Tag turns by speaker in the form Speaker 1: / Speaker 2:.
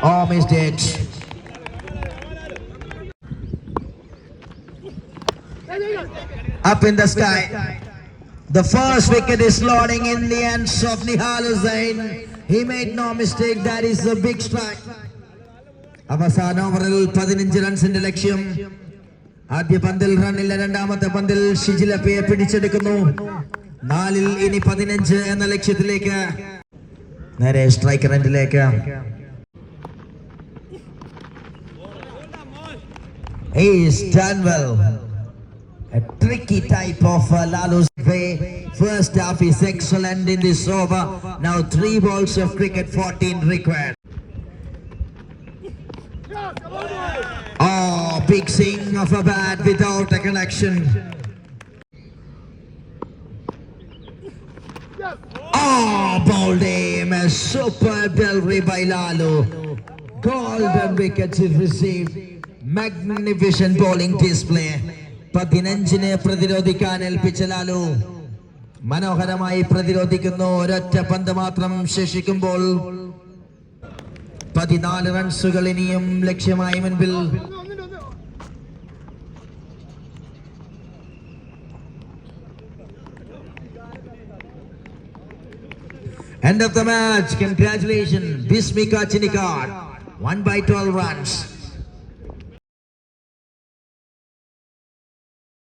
Speaker 1: Oh, missed it. Up in the sky. The first wicket is loading in the hands of Nihal Hussain. He made no mistake. That is a big strike. അവസാന ഓവറിൽ 15 റൺസിന്റെ ലക്ഷ്യം. ആദ്യ പന്തിൽ റണ്ണില്ല, രണ്ടാമത്തെ പന്തിൽ ഷിജിലപ്പയെ പിടിച്ചെടുക്കുന്നു. 4-ൽ ഇനി 15 എന്ന ലക്ഷ്യത്തിലേക്ക്. നേരെ striker എൻഡിലേക്ക്. He's done well. A tricky type of Lalu's way. First half is excellent in this over. Now 3 balls of cricket, 14 required. Oh, big swing of a bat without a connection. Oh, bold aim, a superb delivery by Lalu. Golden wickets he received. Magnificent bowling display. 15-നെ പ്രതിരോധിക്കാൻ ഏൽപ്പിച്ച ലാലു മനോഹരമായി പ്രതിരോധിക്കുന്നു. ഒരൊറ്റ പന്ത് മാത്രം ശേഷിക്കുമ്പോൾ 14 റൺസുകൾ ഇനിയും ലക്ഷ്യമായി മുൻപിൽ. End of the match. Congratulations, Bismika Chinikar. 1 by 12 runs.